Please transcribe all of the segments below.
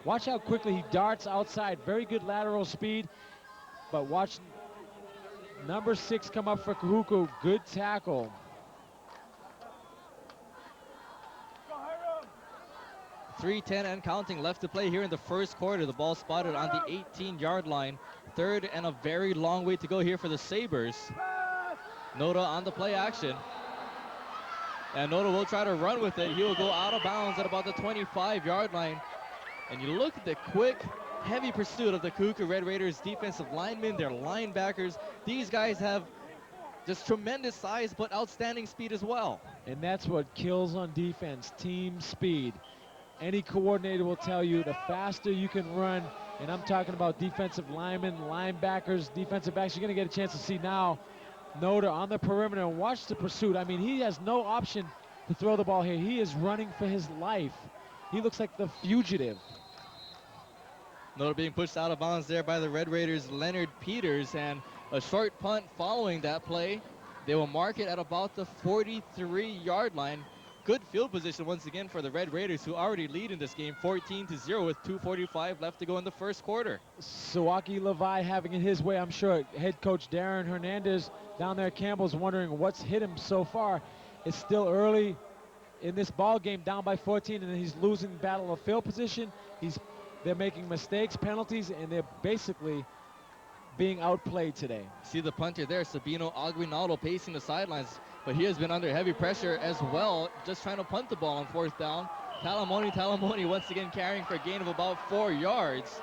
Watch how quickly he darts outside. Very good lateral speed, but watch number 6 come up for Kahuku. Good tackle. 3:10 and counting left to play here in the first quarter. The ball spotted on the 18-yard line. Third and a very long way to go here for the Sabres. Noda on the play action. And Noda will try to run with it. He will go out of bounds at about the 25-yard line. And you look at the quick, heavy pursuit of the Kahuku Red Raiders defensive linemen, their linebackers. These guys have just tremendous size, but outstanding speed as well. And that's what kills on defense, team speed. Any coordinator will tell you the faster you can run, and I'm talking about defensive linemen, linebackers, defensive backs, you're going to get a chance to see now Noda on the perimeter, and watch the pursuit. I mean, he has no option to throw the ball here. He is running for his life. He looks like the fugitive. Noda being pushed out of bounds there by the Red Raiders' Leonard Peters, and a short punt following that play. They will mark it at about the 43-yard line. Good field position once again for the Red Raiders, who already lead in this game 14-0 with 2:45 left to go in the first quarter. Sawaki Levi having it his way. I'm sure head coach Darren Hernandez down there at Campbell's wondering what's hit him so far. It's still early in this ball game, down by 14, and he's losing battle of field position. They're making mistakes, penalties, and they're basically being outplayed today. See the punter there, Sabino Aguinaldo, pacing the sidelines, but he has been under heavy pressure as well, just trying to punt the ball on fourth down. Talamoni once again carrying for a gain of about 4 yards.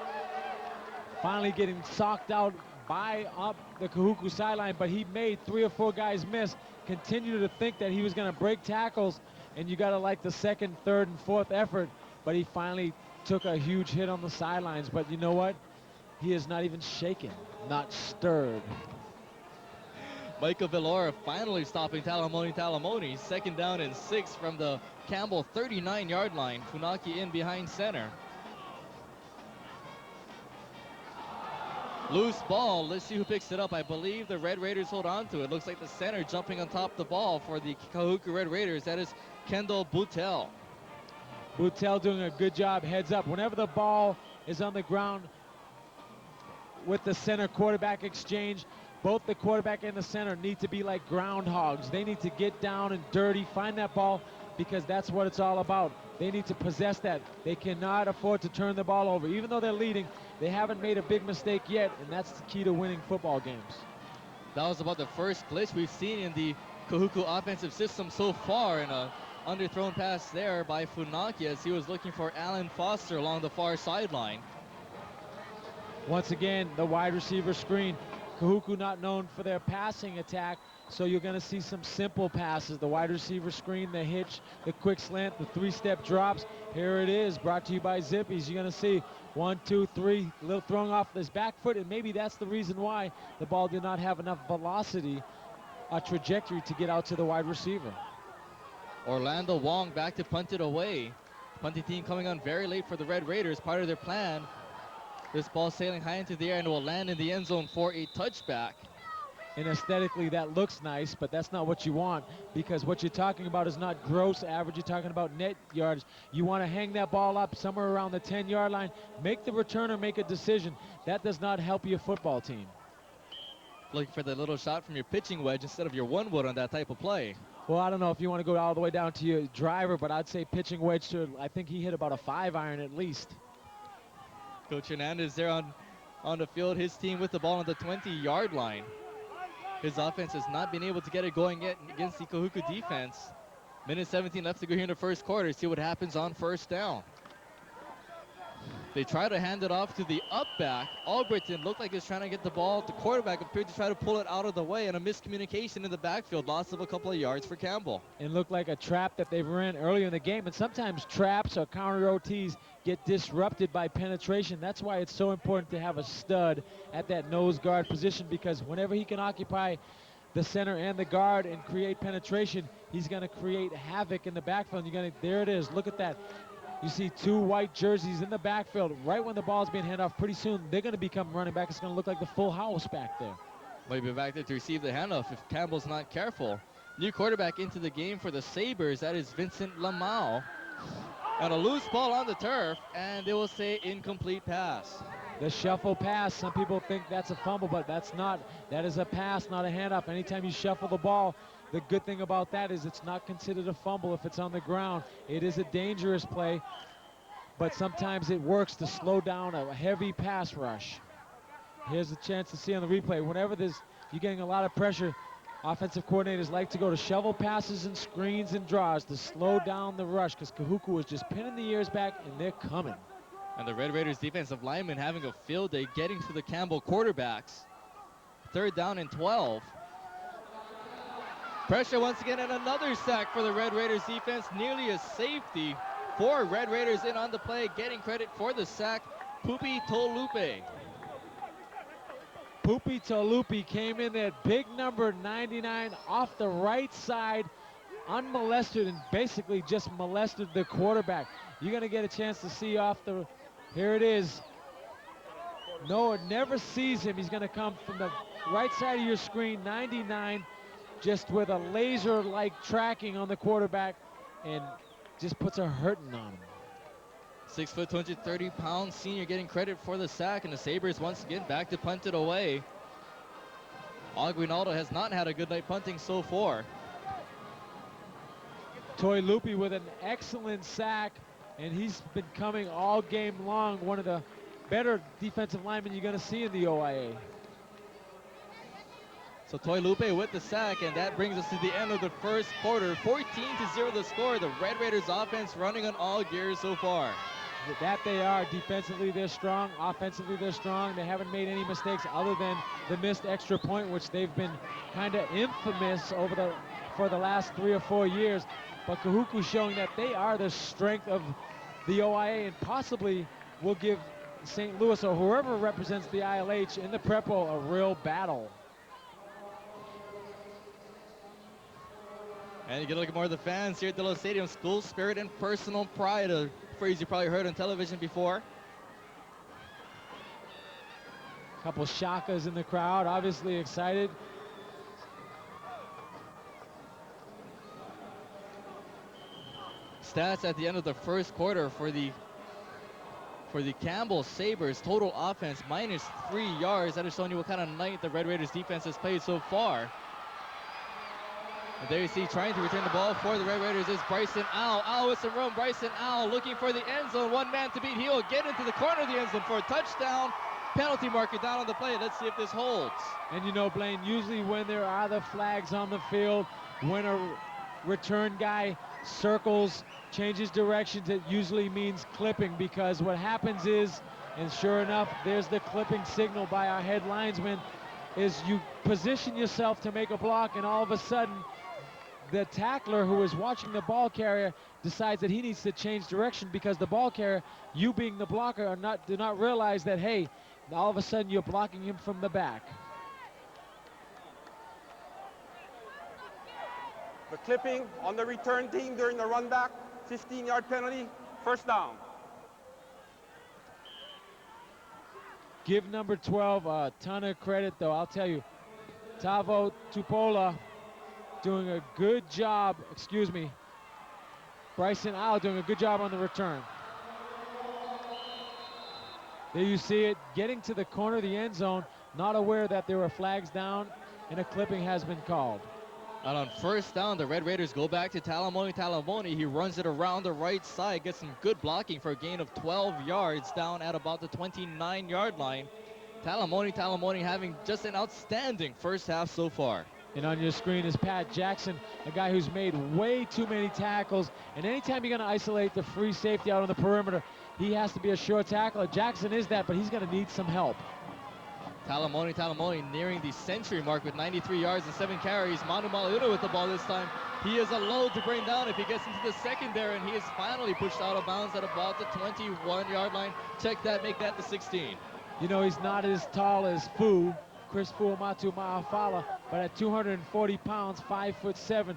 Finally getting socked out by up the Kahuku sideline, but he made 3 or 4 guys miss. Continue to think that he was going to break tackles, and you got to like the second, third, and fourth effort, but he finally took a huge hit on the sidelines. But you know what? He is not even shaken, not stirred. Michael Villora finally stopping Talamoni. Second down and 6 from the Cambell 39-yard line. Funaki in behind center. Loose ball. Let's see who picks it up. I believe the Red Raiders hold on to it. Looks like the center jumping on top of the ball for the Kahuku Red Raiders. That is Kendall Boutel. Boutel doing a good job, heads up. Whenever the ball is on the ground with the center quarterback exchange, both the quarterback and the center need to be like groundhogs. They need to get down and dirty, find that ball, because that's what it's all about. They need to possess that. They cannot afford to turn the ball over. Even though they're leading, they haven't made a big mistake yet, and that's the key to winning football games. That was about the first glitch we've seen in the Kahuku offensive system so far, and a underthrown pass there by Funaki as he was looking for Alan Foster along the far sideline. Once again, the wide receiver screen. Kahuku not known for their passing attack, so you're going to see some simple passes. The wide receiver screen, the hitch, the quick slant, the 3-step drops. Here it is, brought to you by Zippies. You're going to see 1, 2, 3, a little throwing off this back foot, and maybe that's the reason why the ball did not have enough velocity, a trajectory to get out to the wide receiver. Orlando Wong back to punt it away. Punting team coming on very late for the Red Raiders. Part of their plan. This ball sailing high into the air and will land in the end zone for a touchback. And aesthetically, that looks nice, but that's not what you want, because what you're talking about is not gross average. You're talking about net yards. You want to hang that ball up somewhere around the 10-yard line. Make the returner make a decision. That does not help your football team. Looking for the little shot from your pitching wedge instead of your one wood on that type of play. Well, I don't know if you want to go all the way down to your driver, but I'd say pitching wedge to, I think he hit about a 5-iron at least. Coach Hernandez there on the field. His team with the ball on the 20-yard line. His offense has not been able to get it going yet against the Kahuku defense. Minute 17 left to go here in the first quarter. See what happens on first down. They try to hand it off to the up back. Albritton looked like he was trying to get the ball. The quarterback appeared to try to pull it out of the way, and a miscommunication in the backfield. Loss of a couple of yards for Cambell. It looked like a trap that they ran earlier in the game, and sometimes traps or counter OTs get disrupted by penetration. That's why it's so important to have a stud at that nose guard position, because whenever he can occupy the center and the guard and create penetration, he's going to create havoc in the backfield. There it is. Look at that. You see 2 white jerseys in the backfield. Right when the ball's being handed off, pretty soon they're going to become running back. It's going to look like the full house back there. Might be back there to receive the handoff if Campbell's not careful. New quarterback into the game for the Sabres. That is Vincent Lamau. And a loose ball on the turf, and they will say incomplete pass. The shuffle pass, some people think that's a fumble, but that's not. That is a pass, not a handoff. Anytime you shuffle the ball, the good thing about that is it's not considered a fumble if it's on the ground. It is a dangerous play, but sometimes it works to slow down a heavy pass rush. Here's a chance to see on the replay. Whenever you're getting a lot of pressure, offensive coordinators like to go to shovel passes and screens and draws to slow down the rush, because Kahuku was just pinning the ears back, and they're coming. And the Red Raiders defensive linemen having a field day getting to the Cambell quarterbacks. 3rd down and 12. Pressure once again, and another sack for the Red Raiders defense. Nearly a safety. 4 Red Raiders in on the play, getting credit for the sack. Pupi Tolupe. Pupi Tolupe came in there, big number 99 off the right side, unmolested, and basically just molested the quarterback. You're going to get a chance to see here it is. Noah never sees him. He's going to come from the right side of your screen, 99, just with a laser-like tracking on the quarterback, and just puts a hurting on him. 6 foot, 230-pound senior getting credit for the sack, and the Sabres once again back to punt it away. Aguinaldo has not had a good night punting so far. Tolupe with an excellent sack, and he's been coming all game long. One of the better defensive linemen you're going to see in the OIA. So Tolupe with the sack, and that brings us to the end of the first quarter. 14-0 the score. The Red Raiders offense running on all gears so far. That they are. Defensively, they're strong. Offensively, they're strong. They haven't made any mistakes other than the missed extra point, which they've been kind of infamous for the last 3 or 4 years. But Kahuku showing that they are the strength of the OIA, and possibly will give St. Louis or whoever represents the ILH in the Prep Bowl a real battle. And you get a look at more of the fans here at Delo Stadium. School spirit and personal pride, a phrase you probably heard on television before. A couple shakas in the crowd, obviously excited. Stats at the end of the first quarter for the Cambell Sabres. Total offense -3 yards. That is showing you what kind of night the Red Raiders defense has played so far. And there you see, trying to return the ball for the Red Raiders is Bryson Owl. Owl with some room. Bryson Owl looking for the end zone. One man to beat. He will get into the corner of the end zone for a touchdown. Penalty marker down on the play. Let's see if this holds. And you know, Blaine, usually when there are the flags on the field, when a return guy circles, changes directions, it usually means clipping, because what happens is, and sure enough, there's the clipping signal by our head linesman, is you position yourself to make a block, and all of a sudden, the tackler who is watching the ball carrier decides that he needs to change direction, because the ball carrier, you being the blocker, do not realize that, hey, all of a sudden you're blocking him from the back. The clipping on the return team during the run back, 15-yard penalty, 1st down. Give number 12 a ton of credit, though. I'll tell you, Tavo Tupola doing a good job, Bryson Owl doing a good job on the return. There you see it, getting to the corner of the end zone, not aware that there were flags down, and a clipping has been called. And on 1st down, the Red Raiders go back to Talamoni. Talamoni, he runs it around the right side, gets some good blocking for a gain of 12 yards down at about the 29-yard line. Talamoni having just an outstanding first half so far. And on your screen is Pat Jackson, a guy who's made way too many tackles. And anytime you're going to isolate the free safety out on the perimeter, he has to be a sure tackler. Jackson is that, but he's going to need some help. Talamoni nearing the century mark with 93 yards and 7 carries. Manu Malauulu with the ball this time. He is a load to bring down if he gets into the secondary, and he is finally pushed out of bounds at about the 21-yard line. Check that, make that the 16. You know, he's not as tall as Chris Fuamatu Ma'afala, but at 240 pounds, 5'7",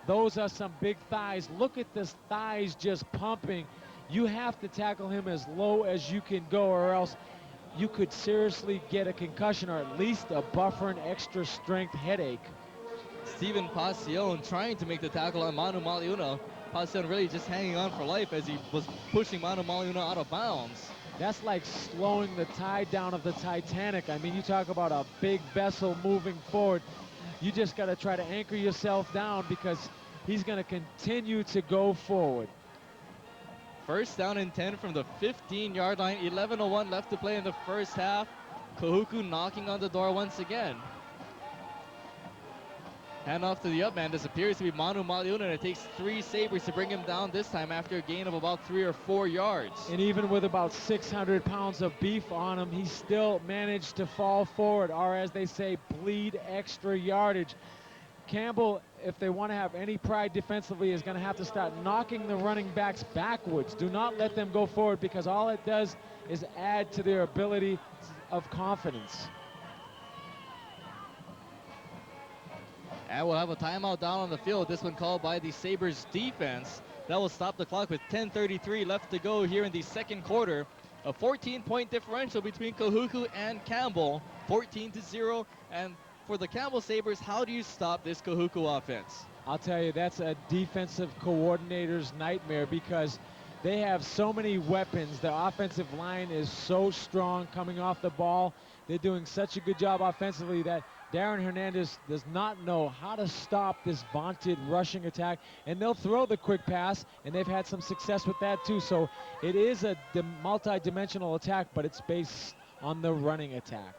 those are some big thighs. Look at this thighs just pumping. You have to tackle him as low as you can go, or else you could seriously get a concussion, or at least a buffer and extra strength headache. Steven Pasion trying to make the tackle on Manu Malauulu. Pasion really just hanging on for life as he was pushing Manu Maliuna out of bounds. That's like slowing the tide down of the Titanic. I mean, you talk about a big vessel moving forward. You just got to try to anchor yourself down because he's going to continue to go forward. First down and 10 from the 15-yard line. 11:01 left to play in the first half. Kahuku knocking on the door once again. Hand off to the up man. This appears to be Manu Maliuna, and it takes 3 Sabres to bring him down this time after a gain of about 3 or 4 yards. And even with about 600 pounds of beef on him, he still managed to fall forward, or as they say, bleed extra yardage. Cambell, if they want to have any pride defensively, is going to have to start knocking the running backs backwards. Do not let them go forward because all it does is add to their ability of confidence. And we'll have a timeout down on the field. This one called by the Sabres defense. That will stop the clock with 10:33 left to go here in the second quarter. A 14-point differential between Kahuku and Cambell, 14-0. And for the Cambell Sabres, how do you stop this Kahuku offense? I'll tell you, that's a defensive coordinator's nightmare because they have so many weapons. The offensive line is so strong coming off the ball. They're doing such a good job offensively that Darren Hernandez does not know how to stop this vaunted rushing attack, and they'll throw the quick pass, and they've had some success with that too. So it is a multi-dimensional attack, but it's based on the running attack.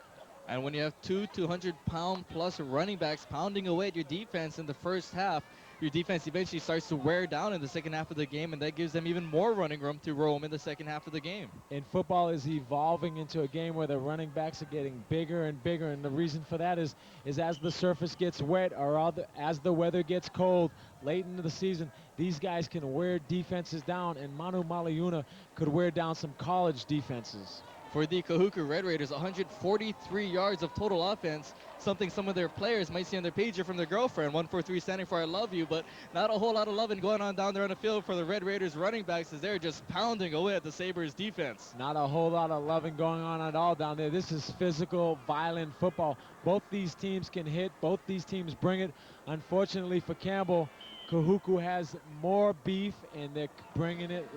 And when you have 200-pound plus running backs pounding away at your defense in the first half, your defense eventually starts to wear down in the second half of the game, and that gives them even more running room to roam in the second half of the game. And football is evolving into a game where the running backs are getting bigger and bigger, and the reason for that is as the surface gets wet or as the weather gets cold late into the season, these guys can wear defenses down, and Manu Maliuna could wear down some college defenses. For the Kahuku Red Raiders, 143 yards of total offense, something some of their players might see on their pager from their girlfriend. 143 standing for I love you, but not a whole lot of loving going on down there on the field for the Red Raiders running backs as they're just pounding away at the Sabres defense. Not a whole lot of loving going on at all down there. This is physical, violent football. Both these teams can hit. Both these teams bring it. Unfortunately for Cambell, Kahuku has more beef, and they're bringing it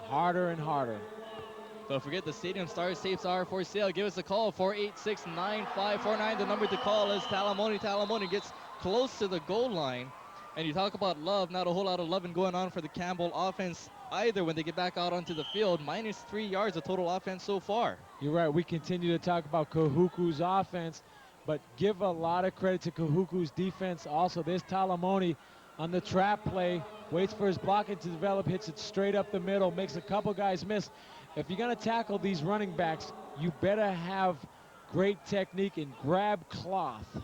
harder and harder. Don't forget the Stadium Stars tapes are for sale. Give us a call, 486-9549. The number to call is Talamoni. Talamoni gets close to the goal line. And you talk about love, not a whole lot of loving going on for the Cambell offense either when they get back out onto the field. -3 yards of total offense so far. You're right. We continue to talk about Kahuku's offense, but give a lot of credit to Kahuku's defense also. There's Talamoni on the trap play, waits for his blocking to develop, hits it straight up the middle, makes a couple guys miss. If you're going to tackle these running backs, you better have great technique and grab cloth.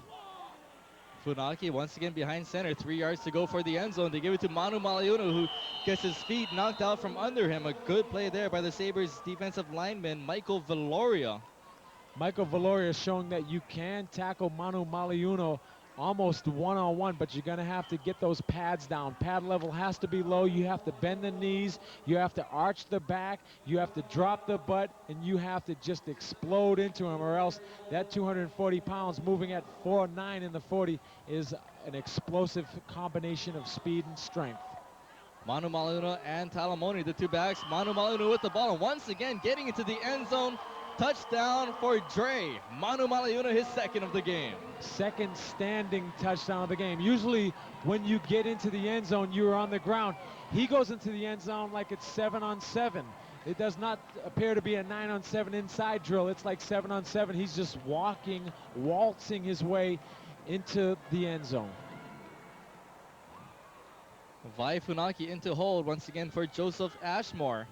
Funaki once again behind center, 3 yards to go for the end zone. They give it to Manu Maliuna, who gets his feet knocked out from under him. A good play there by the Sabres defensive lineman, Michael Valoria. Michael Valoria showing that you can tackle Manu Maliuna almost one-on-one, but you're going to have to get those pads down. Pad level has to be low. You have to bend the knees. You have to arch the back. You have to drop the butt, and you have to just explode into him, or else that 240 pounds moving at 4'9" in the 40 is an explosive combination of speed and strength. Manu Maliuna and Talamoni, the two backs. Manu Maliuna with the ball, and once again getting into the end zone. Touchdown for Dre. Manu Maliuna, his second of the game. Second standing touchdown of the game. Usually when you get into the end zone, you're on the ground. He goes into the end zone like it's 7-on-7. It does not appear to be a 9-on-7 inside drill. It's like 7-on-7. He's just waltzing his way into the end zone. Vai Funaki into hold once again for Joseph Ashmore.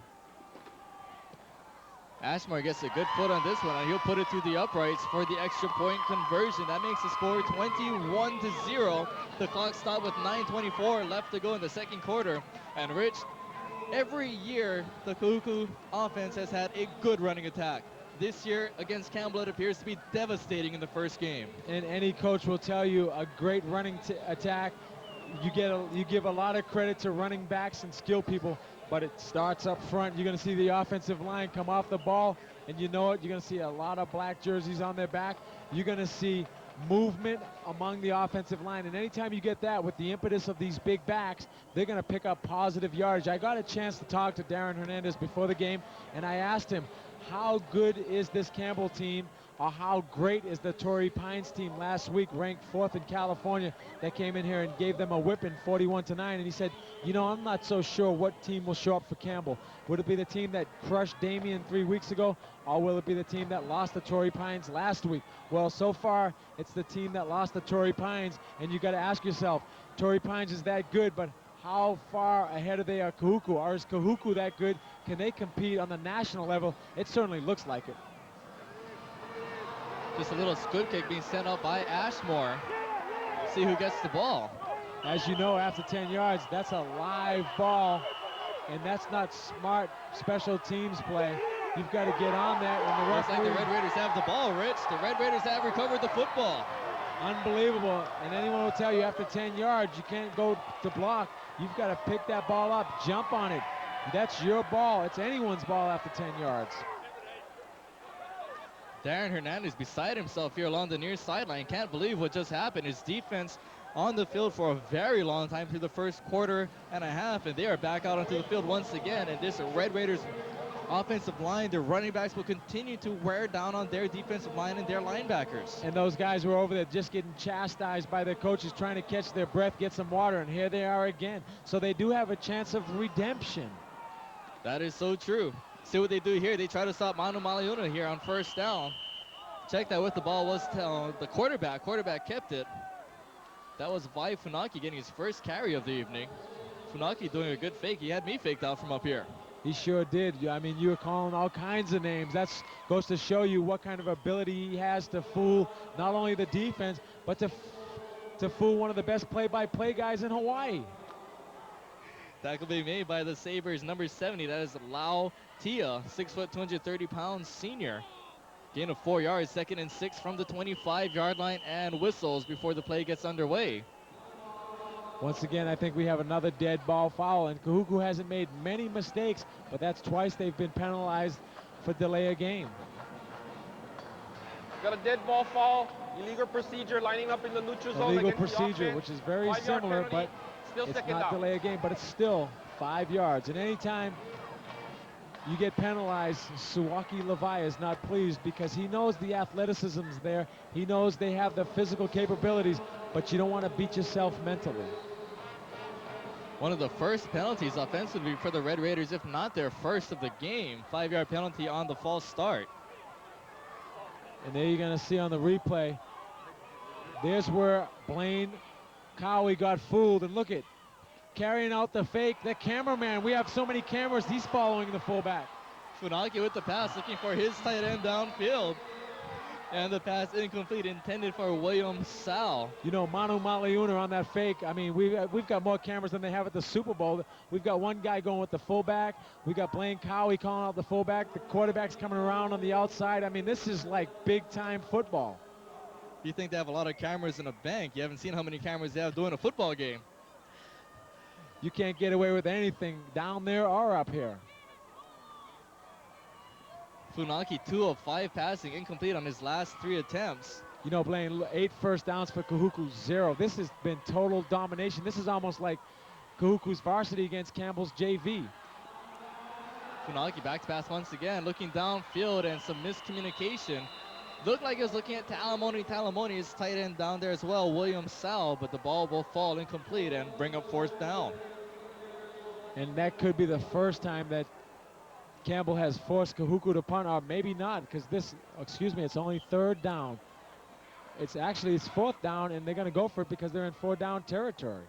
Ashmore gets a good foot on this one, and he'll put it through the uprights for the extra point conversion. That makes the score 21-0. The clock stopped with 9:24 left to go in the second quarter. And Rich, every year the Kahuku offense has had a good running attack. This year against Cambell, it appears to be devastating in the first game. And any coach will tell you a great running attack. You give a lot of credit to running backs and skill people, but it starts up front. You're going to see the offensive line come off the ball, and you know it. You're going to see a lot of black jerseys on their back. You're going to see movement among the offensive line. And anytime you get that with the impetus of these big backs, they're going to pick up positive yardage. I got a chance to talk to Darren Hernandez before the game, and I asked him, how good is this Campbell team, or how great is the Torrey Pines team last week, ranked 4th in California, that came in here and gave them a whipping 41-9. And he said, you know, I'm not so sure what team will show up for Campbell. Would it be the team that crushed Damien 3 weeks ago, or will it be the team that lost to Torrey Pines last week? Well, so far, it's the team that lost to Torrey Pines, and you got to ask yourself, Torrey Pines is that good, but how far ahead are they of Kahuku? Or is Kahuku that good? Can they compete on the national level? It certainly looks like it. Just a little squib kick being sent out by Ashmore. See who gets the ball. As you know, after 10 yards, that's a live ball, and that's not smart special teams play. You've got to get on that. And the Looks like the Red Raiders have the ball, Rich. The Red Raiders have recovered the football. Unbelievable. And anyone will tell you after 10 yards, you can't go to block. You've got to pick that ball up, jump on it. That's your ball. It's anyone's ball after 10 yards. Darren Hernandez beside himself here along the near sideline. Can't believe what just happened. His defense on the field for a very long time through the first quarter and a half, and they are back out onto the field once again. And this Red Raiders offensive line, their running backs will continue to wear down on their defensive line and their linebackers. And those guys were over there just getting chastised by their coaches, trying to catch their breath, get some water, and here they are again. So they do have a chance of redemption. That is so true. See what they do here. They try to stop Manu Maliuna here on first down. Check that with the ball was the quarterback. Quarterback kept it. That was Vi Funaki getting his first carry of the evening. Funaki doing a good fake. He had me faked out from up here. He sure did. I mean, you were calling all kinds of names. That goes to show you what kind of ability he has to fool not only the defense, but to fool one of the best play-by-play guys in Hawaii. Tackle being made by the Sabres, number 70. That is Lau Tia, 6 foot, 230 pounds senior. Gain of 4 yards, 2nd and 6 from the 25-yard line, and whistles before the play gets underway. Once again, I think we have another dead ball foul, and Kahuku hasn't made many mistakes, but that's twice they've been penalized for delay a game. Got a dead ball foul, illegal procedure, lining up in the neutral zone. Illegal against the procedure, offense. which is very 5-yard similar, penalty, but still it's second not down. delay a game, but it's still 5 yards. And anytime you get penalized, Suwaki Levi is not pleased because he knows the athleticism's there. He knows they have the physical capabilities, but you don't want to beat yourself mentally. One of the first penalties offensively for the Red Raiders, if not their first of the game. 5-yard penalty on the false start. And there you're going to see on the replay, there's where Blaine Cowie got fooled. And look at, carrying out the fake, the cameraman. We have so many cameras, he's following the fullback. Funaki with the pass, looking for his tight end downfield. And the pass incomplete, intended for William Sal. You know, Manu Maliuna on that fake. I mean, we've got more cameras than they have at the Super Bowl. We've got one guy going with the fullback. We got Blaine Cowie calling out the fullback. The quarterback's coming around on the outside. I mean, this is like big-time football. You think they have a lot of cameras in a bank. You haven't seen how many cameras they have doing a football game. You can't get away with anything down there or up here. Funaki, 2 of 5 passing, incomplete on his last 3 attempts. You know, Blaine, 8 first downs for Kahuku, 0. This has been total domination. This is almost like Kahuku's varsity against Campbell's JV. Funaki back to pass once again, looking downfield and some miscommunication. Looked like he was looking at Talamoni. Talamoni is tight end down there as well, William Sal, but the ball will fall incomplete and bring up 4th down. And that could be the first time that Campbell has forced Kahuku to punt, or maybe not, because it's only 3rd down. It's 4th down, and they're going to go for it because they're in 4-down territory.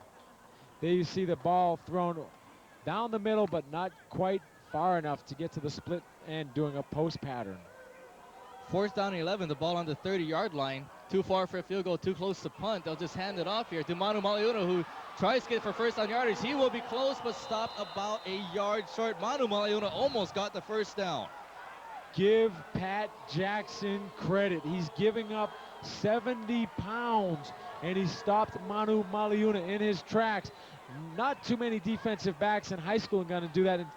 There you see the ball thrown down the middle, but not quite far enough to get to the split end doing a post pattern. 4th down and 11, the ball on the 30-yard line. Too far for a field goal, too close to punt. They'll just hand it off here to Manu Maliuna, who tries to get for first down yardage. He will be close, but stopped about a yard short. Manu Maliuna almost got the first down. Give Pat Jackson credit. He's giving up 70 pounds, and he stopped Manu Maliuna in his tracks. Not too many defensive backs in high school are going to do that. And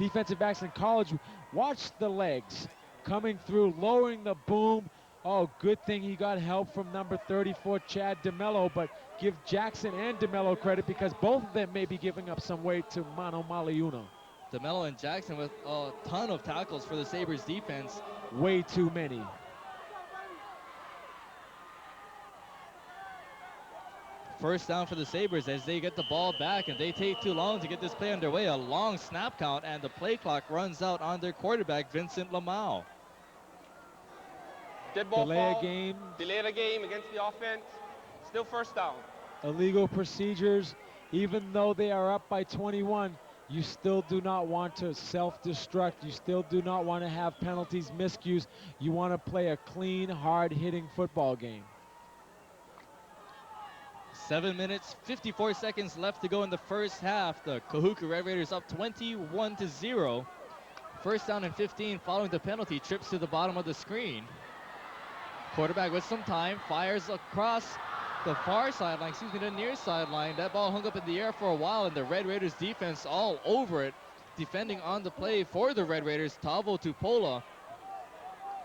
defensive backs in college, watch the legs coming through, lowering the boom, Oh, good thing he got help from number 34, Chad DeMello, but give Jackson and DeMello credit because both of them may be giving up some weight to Mano Maliuna. DeMello and Jackson with a ton of tackles for the Sabres defense. Way too many. First down for the Sabres as they get the ball back, and they take too long to get this play underway. A long snap count, and the play clock runs out on their quarterback, Vincent Lamau. Dead ball Delay a foul. game. Delay the game against the offense. Still first down. Illegal procedures. Even though they are up by 21, you still do not want to self-destruct. You still do not want to have penalties, miscues. You want to play a clean, hard-hitting football game. 7 minutes, 54 seconds left to go in the first half. The Kahuku Red Raiders up 21-0. First down and 15 following the penalty. Trips to the bottom of the screen. Quarterback with some time, fires across the far sideline, the near sideline. That ball hung up in the air for a while, and the Red Raiders defense all over it. Defending on the play for the Red Raiders, Tavo Tupola.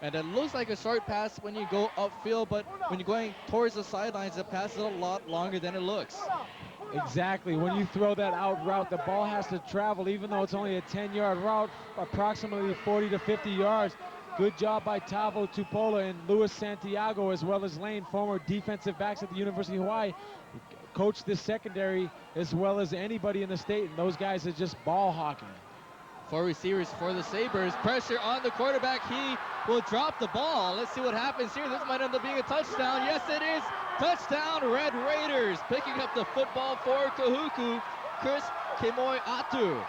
And it looks like a short pass when you go upfield, but when you're going towards the sidelines, the pass is a lot longer than it looks. Exactly. When you throw that out route, the ball has to travel, even though it's only a 10-yard route, approximately 40 to 50 yards. Good job by Tavo Tupola and Luis Santiago, as well as Lane, former defensive backs at the University of Hawaii. Coached this secondary as well as anybody in the state, and those guys are just ball hawking. 4 receivers for the Sabres. Pressure on the quarterback. He will drop the ball. Let's see what happens here. This might end up being a touchdown. Yes, it is. Touchdown, Red Raiders. Picking up the football for Kahuku, Chris Kemoi Atu.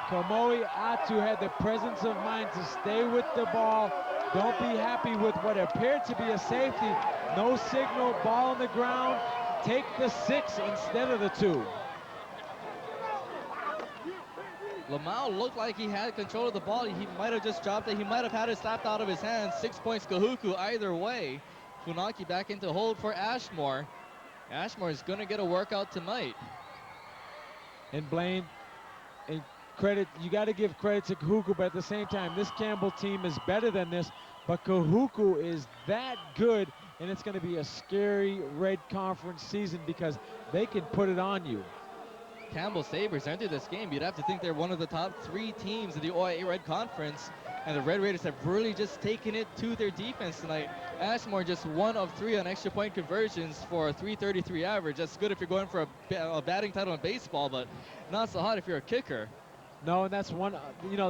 Kamoi Atu had the presence of mind to stay with the ball. Don't be happy with what appeared to be a safety. No signal, ball on the ground. Take the 6 instead of the 2. Lamau looked like he had control of the ball. He might have just dropped it. He might have had it slapped out of his hands. 6 points Kahuku either way. Funaki back into hold for Ashmore. Ashmore is going to get a workout tonight. And Blaine, and credit, you got to give credit to Kahuku, but at the same time, this Campbell team is better than this, but Kahuku is that good, and it's going to be a scary Red Conference season because they can put it on you. Campbell Sabres enter this game. You'd have to think they're one of the top 3 teams in the OIA Red Conference, and the Red Raiders have really just taken it to their defense tonight. Ashmore just 1 of 3 on extra point conversions for a .333 average. That's good if you're going for a batting title in baseball, but not so hot if you're a kicker. No, and that's one,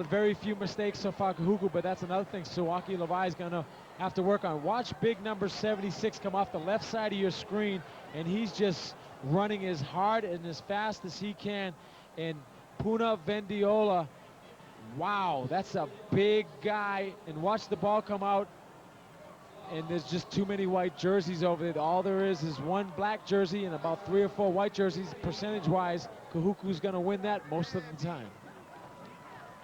very few mistakes so far, Kahuku, but that's another thing Sawaki Levi is going to have to work on. Watch big number 76 come off the left side of your screen, and he's just running as hard and as fast as he can. And Puna Vendiola, wow, that's a big guy. And watch the ball come out, and there's just too many white jerseys over there. All there is one black jersey and about 3 or 4 white jerseys. Percentage-wise, Kahuku's going to win that most of the time.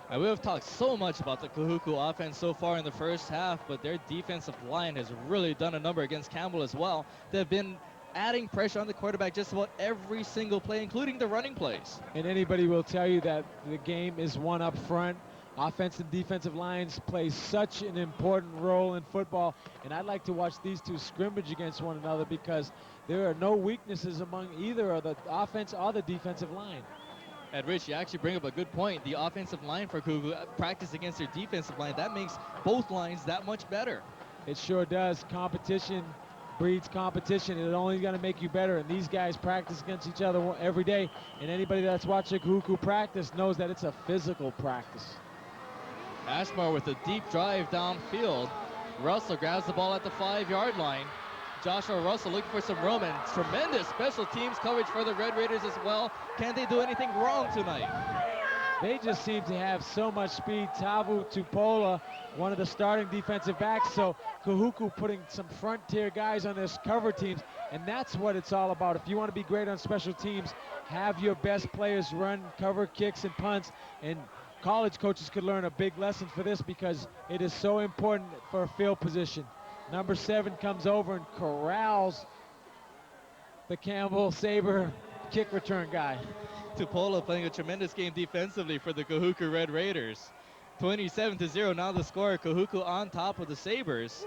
And we have talked so much about the Kahuku offense so far in the first half, but their defensive line has really done a number against Campbell as well. They've been adding pressure on the quarterback just about every single play, including the running plays. And anybody will tell you that the game is won up front. Offensive and defensive lines play such an important role in football, and I'd like to watch these two scrimmage against one another because there are no weaknesses among either of the offense or the defensive line. And Rich, you actually bring up a good point. The offensive line for Kahuku practice against their defensive line. That makes both lines that much better. It sure does. Competition breeds competition. It's only going to make you better. And these guys practice against each other every day. And anybody that's watching Kahuku practice knows that it's a physical practice. Ashmore with a deep drive downfield. Russell grabs the ball at the 5-yard line. Joshua Russell looking for some room, and tremendous special teams coverage for the Red Raiders as well. Can they do anything wrong tonight? They just seem to have so much speed. Tavu Tupola, one of the starting defensive backs, so Kahuku putting some front-tier guys on this cover teams, and that's what it's all about. If you want to be great on special teams, have your best players run cover kicks and punts, and college coaches could learn a big lesson for this because it is so important for a field position. Number 7 comes over and corrals the Campbell Sabre kick return guy. Tupola playing a tremendous game defensively for the Kahuku Red Raiders. 27-0 now the score. Kahuku on top of the Sabres.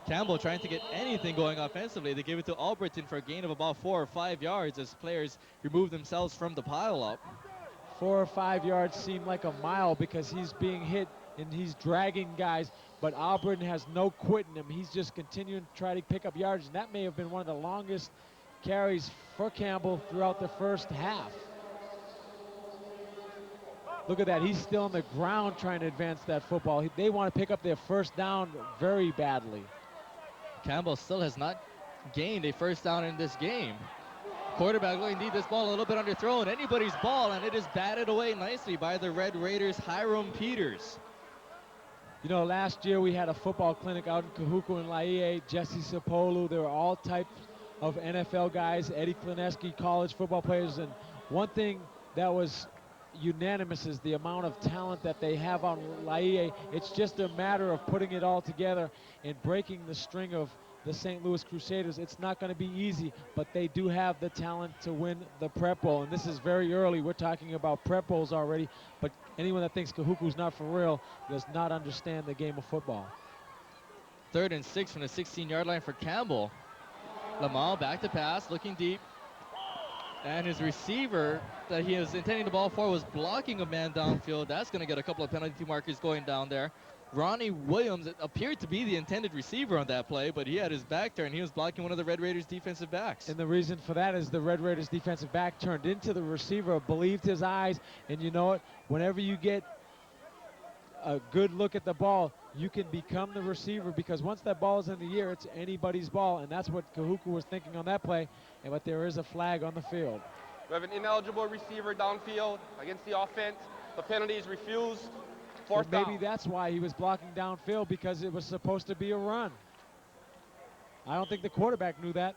Cambell trying to get anything going offensively. They give it to Alberton for a gain of about 4 or 5 yards as players remove themselves from the pile-up. 4 or 5 yards seem like a mile because he's being hit and he's dragging guys, but Auburn has no quitting him. He's just continuing to try to pick up yards, and that may have been one of the longest carries for Cambell throughout the first half. Look at that. He's still on the ground trying to advance that football. They want to pick up their first down very badly. Cambell still has not gained a first down in this game. Quarterback going to need this ball a little bit underthrown. Anybody's ball, and it is batted away nicely by the Red Raiders' Hiram Peters. You know, last year we had a football clinic out in Kahuku and Laie, Jesse Sapolu. There were all types of NFL guys, Eddie Klineski, college football players. And one thing that was unanimous is the amount of talent that they have on Laie. It's just a matter of putting it all together and breaking the string of the St. Louis Crusaders. It's not going to be easy, but they do have the talent to win the Prep Bowl. And this is very early. We're talking about Prep Bowls already, but anyone that thinks Kahuku's not for real does not understand the game of football. 3rd and 6 from the 16-yard line for Cambell. Lamau back to pass, looking deep. And his receiver that he was intending the ball for was blocking a man downfield. That's going to get a couple of penalty markers going down there. Ronnie Williams appeared to be the intended receiver on that play, but he had his back turned. He was blocking one of the Red Raiders' defensive backs. And the reason for that is the Red Raiders' defensive back turned into the receiver, believed his eyes, and you know what? Whenever you get a good look at the ball, you can become the receiver, because once that ball is in the air, it's anybody's ball, and that's what Kahuku was thinking on that play, but there is a flag on the field. We have an ineligible receiver downfield against the offense. The penalty is refused. 4th down. Maybe that's why he was blocking downfield, because it was supposed to be a run. I don't think the quarterback knew that.